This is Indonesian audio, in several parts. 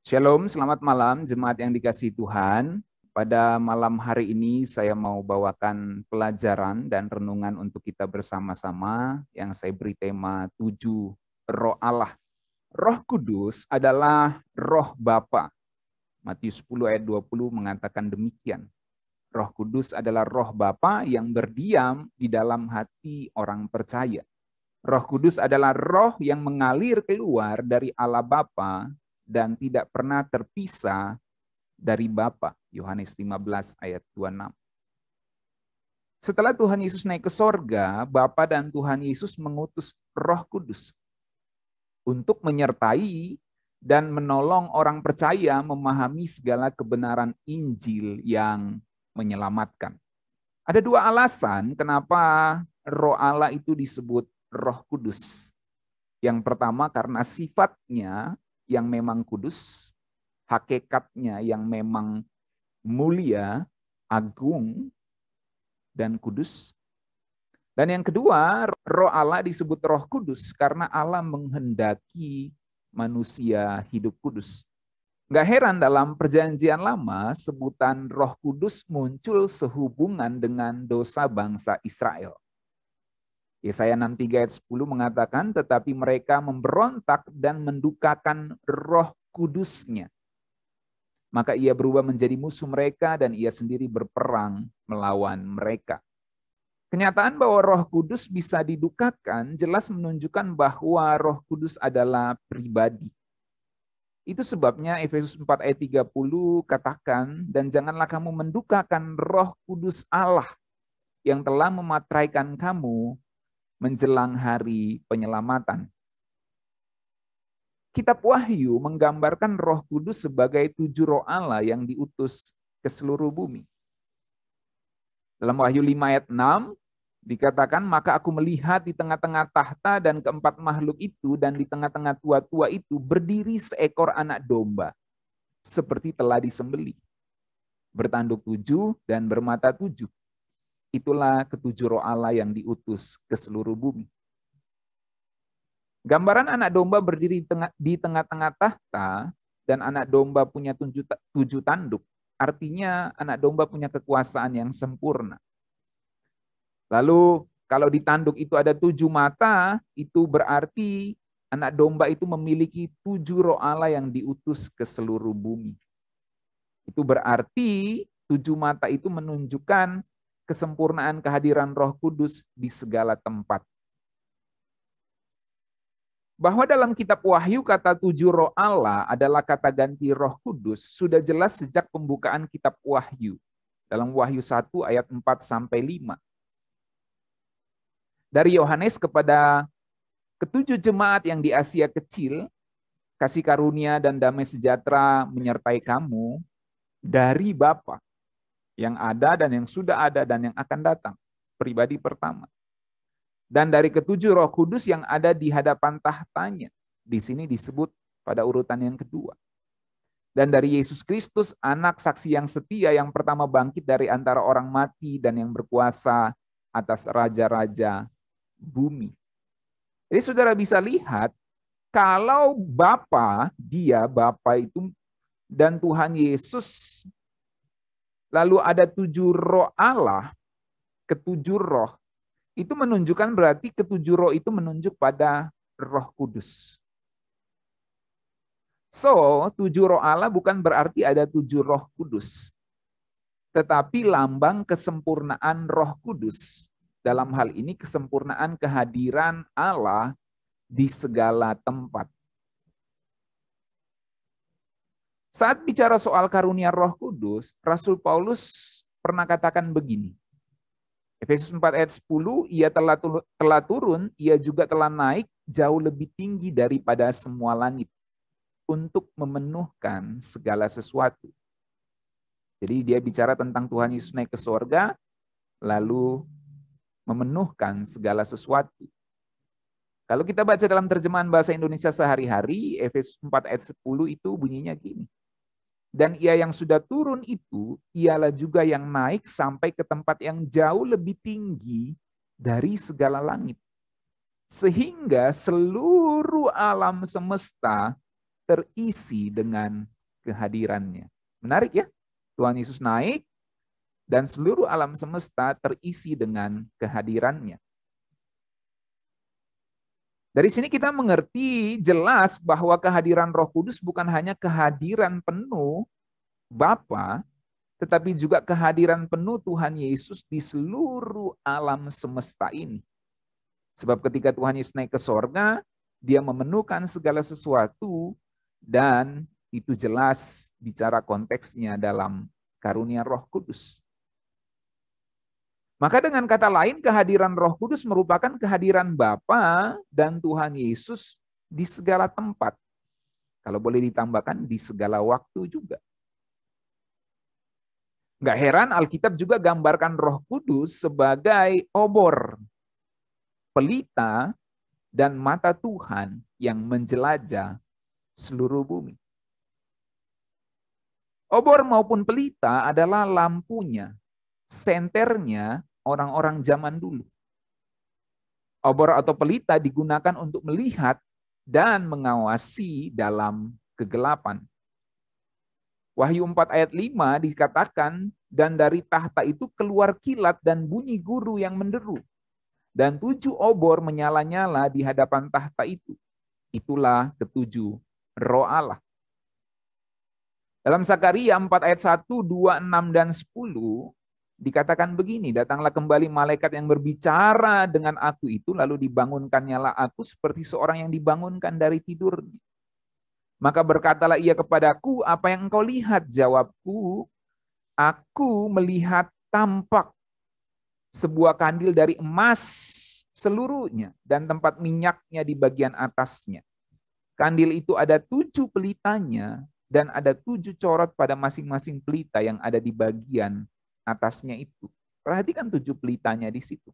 Shalom, selamat malam jemaat yang dikasihi Tuhan. Pada malam hari ini saya mau bawakan pelajaran dan renungan untuk kita bersama-sama yang saya beri tema 7 Roh Allah. Roh Kudus adalah Roh Bapa. Matius 10 ayat 20 mengatakan demikian. Roh Kudus adalah Roh Bapa yang berdiam di dalam hati orang percaya. Roh Kudus adalah roh yang mengalir keluar dari Allah Bapa dan tidak pernah terpisah dari Bapa. Yohanes 15 ayat 26. Setelah Tuhan Yesus naik ke sorga, Bapa dan Tuhan Yesus mengutus Roh Kudus untuk menyertai dan menolong orang percaya memahami segala kebenaran Injil yang menyelamatkan. Ada dua alasan kenapa Roh Allah itu disebut Roh Kudus. Yang pertama karena sifatnya yang memang kudus, hakikatnya yang memang mulia, agung, dan kudus. Dan yang kedua, Roh Allah disebut Roh Kudus karena Allah menghendaki manusia hidup kudus. Nggak heran dalam perjanjian lama, sebutan Roh Kudus muncul sehubungan dengan dosa bangsa Israel. Yesaya 63 ayat 10 mengatakan, tetapi mereka memberontak dan mendukakan Roh Kudusnya. Maka ia berubah menjadi musuh mereka dan ia sendiri berperang melawan mereka. Kenyataan bahwa Roh Kudus bisa didukakan jelas menunjukkan bahwa Roh Kudus adalah pribadi. Itu sebabnya Efesus 4 ayat 30 katakan, dan janganlah kamu mendukakan Roh Kudus Allah yang telah mematraikan kamu menjelang hari penyelamatan. Kitab Wahyu menggambarkan Roh Kudus sebagai 7 roh Allah yang diutus ke seluruh bumi. Dalam Wahyu 5 ayat 6 dikatakan, maka aku melihat di tengah-tengah tahta dan keempat makhluk itu dan di tengah-tengah tua-tua itu berdiri seekor anak domba seperti telah disembelih, bertanduk 7 dan bermata 7. Itulah ketujuh roh Allah yang diutus ke seluruh bumi. Gambaran anak domba berdiri di tengah-tengah tahta dan anak domba punya 7 tanduk. Artinya anak domba punya kekuasaan yang sempurna. Lalu kalau di tanduk itu ada 7 mata, itu berarti anak domba itu memiliki 7 roh Allah yang diutus ke seluruh bumi. Itu berarti 7 mata itu menunjukkan kesempurnaan kehadiran Roh Kudus di segala tempat. Bahwa dalam kitab Wahyu kata 7 roh Allah adalah kata ganti Roh Kudus sudah jelas sejak pembukaan kitab Wahyu. Dalam Wahyu 1 ayat 4 sampai 5. Dari Yohanes kepada ketujuh jemaat yang di Asia Kecil, kasih karunia dan damai sejahtera menyertai kamu dari Bapa yang ada dan yang sudah ada dan yang akan datang, pribadi pertama. Dan dari ketujuh Roh Kudus yang ada di hadapan tahtanya, di sini disebut pada urutan yang kedua. Dan dari Yesus Kristus, anak saksi yang setia yang pertama bangkit dari antara orang mati dan yang berkuasa atas raja-raja bumi. Jadi saudara bisa lihat, kalau Bapa itu dan Tuhan Yesus, lalu ada 7 roh Allah, ketujuh roh, itu menunjukkan berarti ketujuh roh itu menunjuk pada Roh Kudus. So, 7 roh Allah bukan berarti ada 7 Roh Kudus, tetapi lambang kesempurnaan Roh Kudus. Dalam hal ini kesempurnaan kehadiran Allah di segala tempat. Saat bicara soal karunia Roh Kudus, Rasul Paulus pernah katakan begini. Efesus 4 ayat 10, ia telah turun, ia juga telah naik jauh lebih tinggi daripada semua langit untuk memenuhkan segala sesuatu. Jadi dia bicara tentang Tuhan Yesus naik ke surga, lalu memenuhkan segala sesuatu. Kalau kita baca dalam terjemahan bahasa Indonesia sehari-hari, Efesus 4 ayat 10 itu bunyinya gini. Dan ia yang sudah turun itu, ialah juga yang naik sampai ke tempat yang jauh lebih tinggi dari segala langit. Sehingga seluruh alam semesta terisi dengan kehadirannya. Menarik ya? Tuhan Yesus naik dan seluruh alam semesta terisi dengan kehadirannya. Dari sini kita mengerti jelas bahwa kehadiran Roh Kudus bukan hanya kehadiran penuh Bapa, tetapi juga kehadiran penuh Tuhan Yesus di seluruh alam semesta ini. Sebab ketika Tuhan Yesus naik ke sorga, dia memenuhkan segala sesuatu, dan itu jelas bicara konteksnya dalam karunia Roh Kudus. Maka dengan kata lain, kehadiran Roh Kudus merupakan kehadiran Bapa dan Tuhan Yesus di segala tempat. Kalau boleh ditambahkan, di segala waktu juga. Nggak heran Alkitab juga gambarkan Roh Kudus sebagai obor, pelita, dan mata Tuhan yang menjelajah seluruh bumi. Obor maupun pelita adalah lampunya, senternya orang-orang zaman dulu. Obor atau pelita digunakan untuk melihat dan mengawasi dalam kegelapan. Wahyu 4 ayat 5 dikatakan, dan dari tahta itu keluar kilat dan bunyi guru yang menderu. Dan 7 obor menyala-nyala di hadapan tahta itu. Itulah ketujuh roh Allah. Dalam Zakaria 4 ayat 1, 2, 6, dan 10 dikatakan begini, datanglah kembali malaikat yang berbicara dengan aku itu, lalu dibangunkannyalah aku seperti seorang yang dibangunkan dari tidurnya. Maka berkatalah ia kepadaku, apa yang engkau lihat? Jawabku, aku melihat tampak sebuah kandil dari emas seluruhnya dan tempat minyaknya di bagian atasnya. Kandil itu ada 7 pelitanya dan ada 7 corot pada masing-masing pelita yang ada di bagian atasnya itu. Perhatikan 7 pelitanya di situ.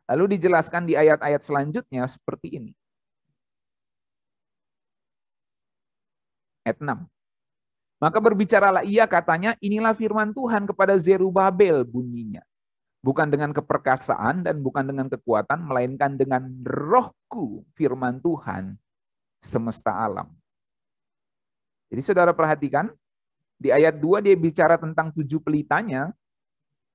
Lalu dijelaskan di ayat-ayat selanjutnya seperti ini. Ayat 6. Maka berbicaralah ia, katanya, inilah firman Tuhan kepada Zerubabel, bunyinya. Bukan dengan keperkasaan dan bukan dengan kekuatan, melainkan dengan rohku, firman Tuhan semesta alam. Jadi saudara perhatikan, di ayat 2 dia bicara tentang 7 pelitanya,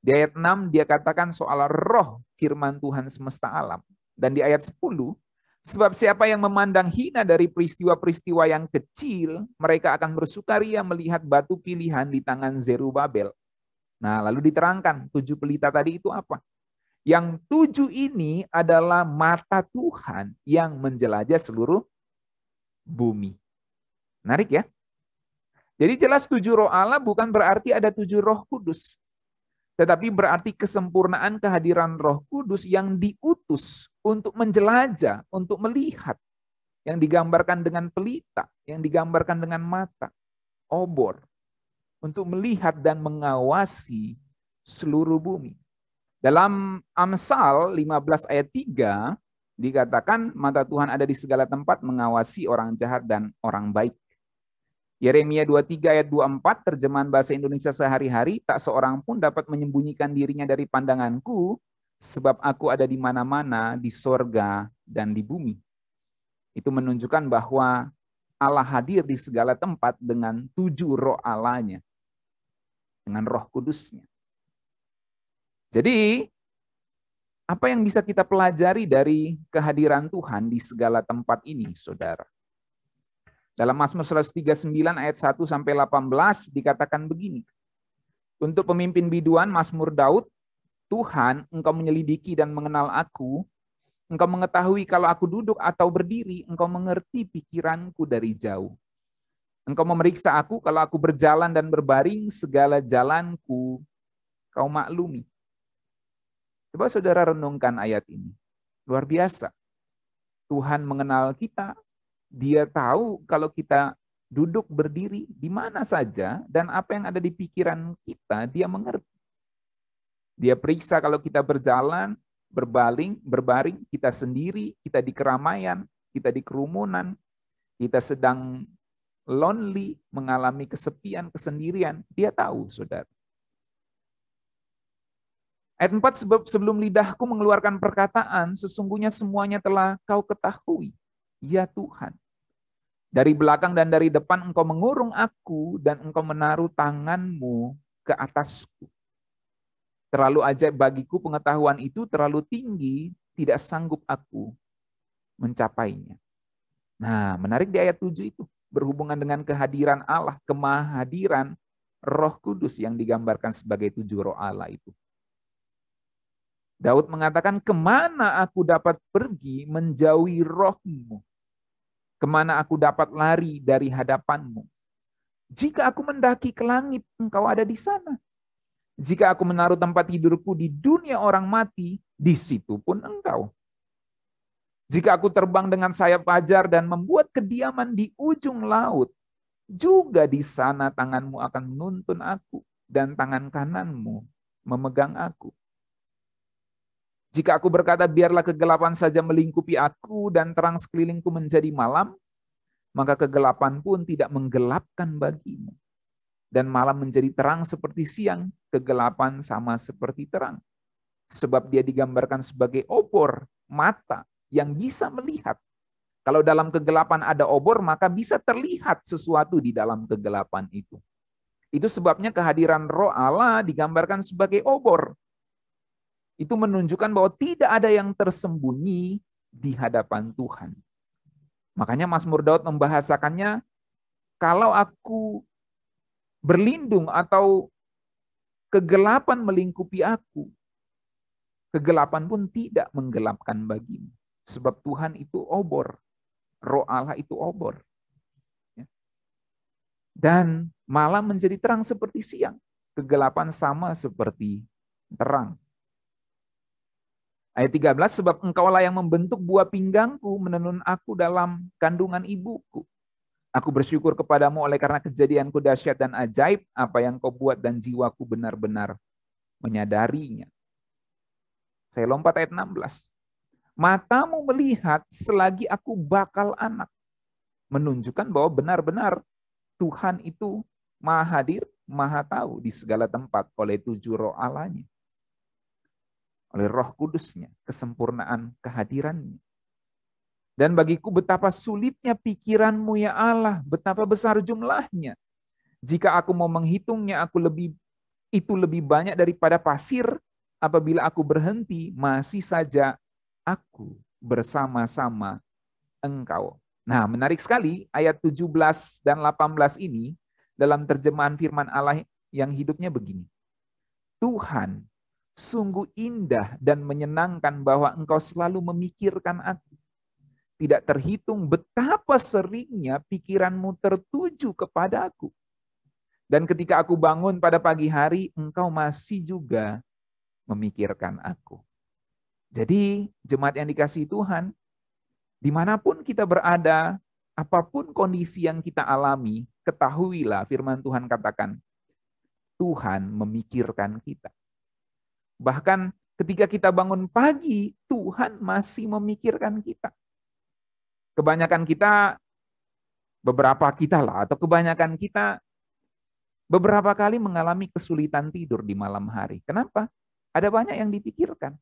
di ayat 6 dia katakan soal roh firman Tuhan semesta alam. Dan di ayat 10, sebab siapa yang memandang hina dari peristiwa-peristiwa yang kecil, mereka akan bersukaria melihat batu pilihan di tangan Zerubabel. Nah, lalu diterangkan 7 pelita tadi itu apa? Yang 7 ini adalah mata Tuhan yang menjelajah seluruh bumi. Menarik ya? Jadi jelas 7 roh Allah bukan berarti ada 7 roh kudus. Tetapi berarti kesempurnaan kehadiran Roh Kudus yang diutus untuk menjelajah, untuk melihat. Yang digambarkan dengan pelita, yang digambarkan dengan mata, obor. Untuk melihat dan mengawasi seluruh bumi. Dalam Amsal 15 ayat 3, dikatakan mata Tuhan ada di segala tempat mengawasi orang jahat dan orang baik. Yeremia 23 ayat 24, terjemahan bahasa Indonesia sehari-hari, tak seorang pun dapat menyembunyikan dirinya dari pandanganku, sebab aku ada di mana-mana, di sorga dan di bumi. Itu menunjukkan bahwa Allah hadir di segala tempat dengan 7 roh Allahnya, dengan roh kudusnya. Jadi, apa yang bisa kita pelajari dari kehadiran Tuhan di segala tempat ini, saudara? Dalam Mazmur 139 ayat 1 sampai 18 dikatakan begini. Untuk pemimpin biduan Mazmur Daud, Tuhan, engkau menyelidiki dan mengenal aku, engkau mengetahui kalau aku duduk atau berdiri, engkau mengerti pikiranku dari jauh. Engkau memeriksa aku kalau aku berjalan dan berbaring, segala jalanku kau maklumi. Coba saudara renungkan ayat ini. Luar biasa. Tuhan mengenal kita. Dia tahu kalau kita duduk berdiri di mana saja dan apa yang ada di pikiran kita, dia mengerti. Dia periksa kalau kita berjalan, berbaring, kita sendiri, kita di keramaian, kita di kerumunan, kita sedang lonely, mengalami kesepian, kesendirian. Dia tahu, saudara. Ayat 4, sebelum lidahku mengeluarkan perkataan, sesungguhnya semuanya telah kau ketahui. Ya Tuhan, Dari belakang dan dari depan engkau mengurung aku dan engkau menaruh tanganmu ke atasku. Terlalu ajaib bagiku pengetahuan itu, terlalu tinggi, tidak sanggup aku mencapainya. Nah, menarik di ayat 7 itu. Berhubungan dengan kehadiran Allah, kemahadiran Roh Kudus yang digambarkan sebagai 7 roh Allah itu. Daud mengatakan, kemana aku dapat pergi menjauhi rohmu? Kemana aku dapat lari dari hadapanmu? Jika aku mendaki ke langit, engkau ada di sana. Jika aku menaruh tempat tidurku di dunia orang mati, di situ pun engkau. Jika aku terbang dengan sayap fajar dan membuat kediaman di ujung laut, juga di sana tanganmu akan menuntun aku dan tangan kananmu memegang aku. Jika aku berkata, biarlah kegelapan saja melingkupi aku dan terang sekelilingku menjadi malam, maka kegelapan pun tidak menggelapkan bagimu. Dan malam menjadi terang seperti siang, kegelapan sama seperti terang. Sebab dia digambarkan sebagai obor, mata yang bisa melihat. Kalau dalam kegelapan ada obor, maka bisa terlihat sesuatu di dalam kegelapan itu. Itu sebabnya kehadiran Roh Allah digambarkan sebagai obor. Itu menunjukkan bahwa tidak ada yang tersembunyi di hadapan Tuhan. Makanya Mazmur Daud membahasakannya, kalau aku berlindung atau kegelapan melingkupi aku, kegelapan pun tidak menggelapkan bagimu. Sebab Tuhan itu obor, Roh Allah itu obor. Dan malam menjadi terang seperti siang, kegelapan sama seperti terang. Ayat 13, sebab engkaulah yang membentuk buah pinggangku, menenun aku dalam kandungan ibuku. Aku bersyukur kepadamu oleh karena kejadianku dahsyat dan ajaib, apa yang kau buat dan jiwaku benar-benar menyadarinya. Saya lompat ayat 16. Matamu melihat selagi aku bakal anak. Menunjukkan bahwa benar-benar Tuhan itu maha hadir, maha tahu di segala tempat oleh 7 roh Allahnya. Oleh Roh Kudusnya, kesempurnaan kehadirannya. Dan bagiku betapa sulitnya pikiranmu ya Allah, betapa besar jumlahnya. Jika aku mau menghitungnya, itu lebih banyak daripada pasir. Apabila aku berhenti, masih saja aku bersama-sama engkau. Nah, menarik sekali ayat 17 dan 18 ini dalam terjemahan firman Allah yang hidupnya begini. Tuhan, sungguh indah dan menyenangkan bahwa engkau selalu memikirkan aku. Tidak terhitung betapa seringnya pikiranmu tertuju kepadaku. Dan ketika aku bangun pada pagi hari, engkau masih juga memikirkan aku. Jadi jemaat yang dikasihi Tuhan, dimanapun kita berada, apapun kondisi yang kita alami, ketahuilah firman Tuhan katakan, Tuhan memikirkan kita. Bahkan ketika kita bangun pagi, Tuhan masih memikirkan kita. Kebanyakan kita, beberapa kita lah, atau kebanyakan kita beberapa kali mengalami kesulitan tidur di malam hari. Kenapa? Ada banyak yang dipikirkan.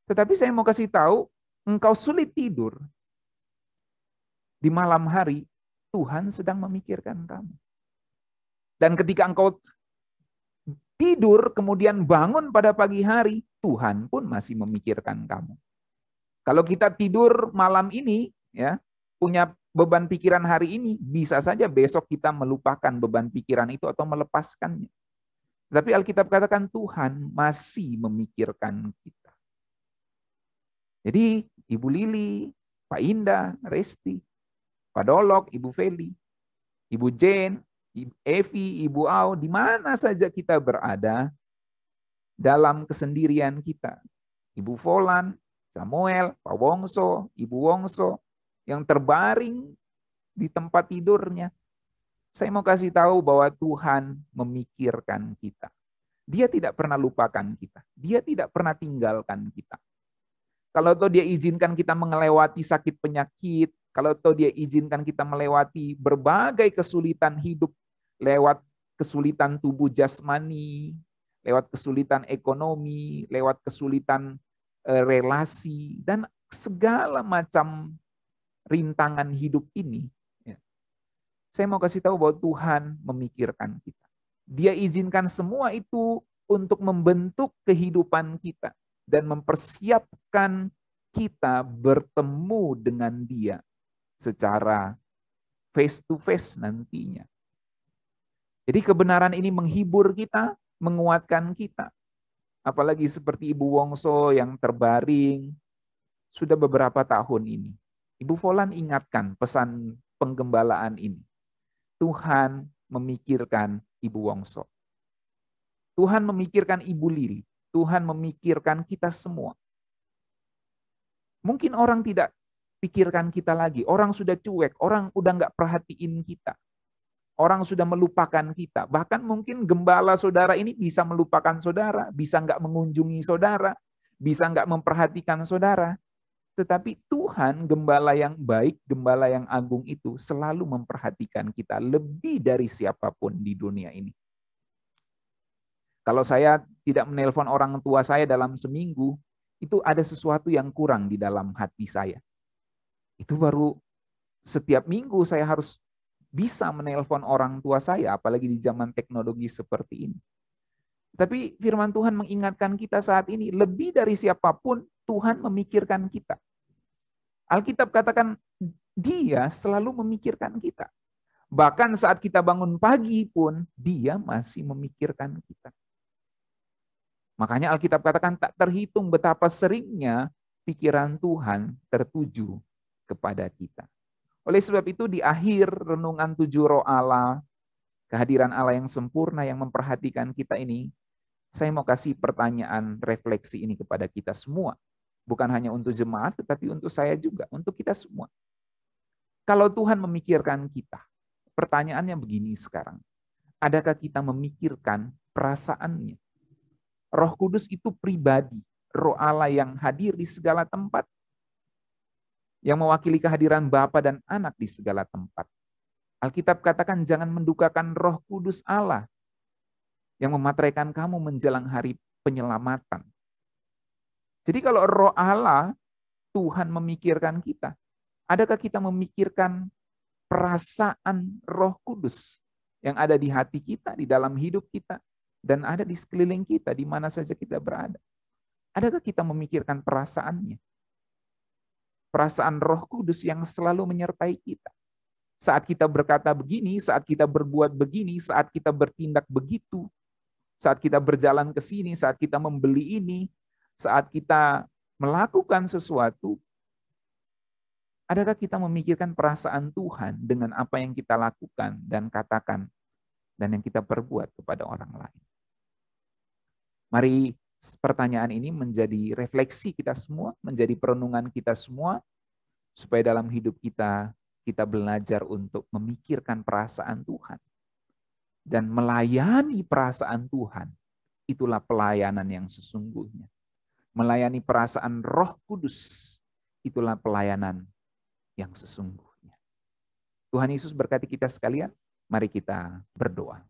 Tetapi saya mau kasih tahu, engkau sulit tidur di malam hari, Tuhan sedang memikirkan kamu. Dan ketika engkau tidur, kemudian bangun pada pagi hari, Tuhan pun masih memikirkan kamu. Kalau kita tidur malam ini, ya, punya beban pikiran hari ini, bisa saja besok kita melupakan beban pikiran itu atau melepaskannya. Tapi Alkitab katakan Tuhan masih memikirkan kita. Jadi Ibu Lili, Pak Indah, Resti, Pak Dolok, Ibu Feli, Ibu Jane, Ibu Evi, Ibu Au, di mana saja kita berada dalam kesendirian kita. Ibu Volan, Samuel, Pak Wongso, Ibu Wongso, yang terbaring di tempat tidurnya. Saya mau kasih tahu bahwa Tuhan memikirkan kita. Dia tidak pernah lupakan kita. Dia tidak pernah tinggalkan kita. Kalau toh dia izinkan kita melewati sakit penyakit, kalau toh dia izinkan kita melewati berbagai kesulitan hidup, lewat kesulitan tubuh jasmani, lewat kesulitan ekonomi, lewat kesulitan relasi, dan segala macam rintangan hidup ini, ya, saya mau kasih tahu bahwa Tuhan memikirkan kita. Dia izinkan semua itu untuk membentuk kehidupan kita dan mempersiapkan kita bertemu dengan Dia secara face to face nantinya. Jadi kebenaran ini menghibur kita, menguatkan kita. Apalagi seperti Ibu Wongso yang terbaring sudah beberapa tahun ini. Ibu Volan ingatkan pesan penggembalaan ini. Tuhan memikirkan Ibu Wongso. Tuhan memikirkan Ibu Lili. Tuhan memikirkan kita semua. Mungkin orang tidak pikirkan kita lagi. Orang sudah cuek. Orang udah nggak perhatiin kita. Orang sudah melupakan kita. Bahkan mungkin gembala saudara ini bisa melupakan saudara. Bisa nggak mengunjungi saudara. Bisa nggak memperhatikan saudara. Tetapi Tuhan, gembala yang baik, gembala yang agung itu selalu memperhatikan kita lebih dari siapapun di dunia ini. Kalau saya tidak menelpon orang tua saya dalam seminggu, itu ada sesuatu yang kurang di dalam hati saya. Itu baru setiap minggu saya harus bisa menelpon orang tua saya, apalagi di zaman teknologi seperti ini. Tapi firman Tuhan mengingatkan kita saat ini, lebih dari siapapun Tuhan memikirkan kita. Alkitab katakan Dia selalu memikirkan kita. Bahkan saat kita bangun pagi pun Dia masih memikirkan kita. Makanya Alkitab katakan tak terhitung betapa seringnya pikiran Tuhan tertuju kepada kita. Oleh sebab itu di akhir renungan 7 roh Allah, kehadiran Allah yang sempurna yang memperhatikan kita ini, saya mau kasih pertanyaan refleksi ini kepada kita semua. Bukan hanya untuk jemaat, tetapi untuk saya juga, untuk kita semua. Kalau Tuhan memikirkan kita, pertanyaannya begini sekarang. Adakah kita memikirkan perasaannya? Roh Kudus itu pribadi, Roh Allah yang hadir di segala tempat, yang mewakili kehadiran Bapa dan Anak di segala tempat. Alkitab katakan jangan mendukakan Roh Kudus Allah yang memateraikan kamu menjelang hari penyelamatan. Jadi kalau Roh Allah, Tuhan memikirkan kita, adakah kita memikirkan perasaan Roh Kudus yang ada di hati kita, di dalam hidup kita, dan ada di sekeliling kita, di mana saja kita berada? Adakah kita memikirkan perasaannya? Perasaan Roh Kudus yang selalu menyertai kita. Saat kita berkata begini, saat kita berbuat begini, saat kita bertindak begitu, saat kita berjalan ke sini, saat kita membeli ini, saat kita melakukan sesuatu, adakah kita memikirkan perasaan Tuhan dengan apa yang kita lakukan dan katakan dan yang kita perbuat kepada orang lain? Mari pertanyaan ini menjadi refleksi kita semua, menjadi perenungan kita semua, supaya dalam hidup kita belajar untuk memikirkan perasaan Tuhan. Dan melayani perasaan Tuhan, itulah pelayanan yang sesungguhnya. Melayani perasaan Roh Kudus, itulah pelayanan yang sesungguhnya. Tuhan Yesus berkati kita sekalian, mari kita berdoa.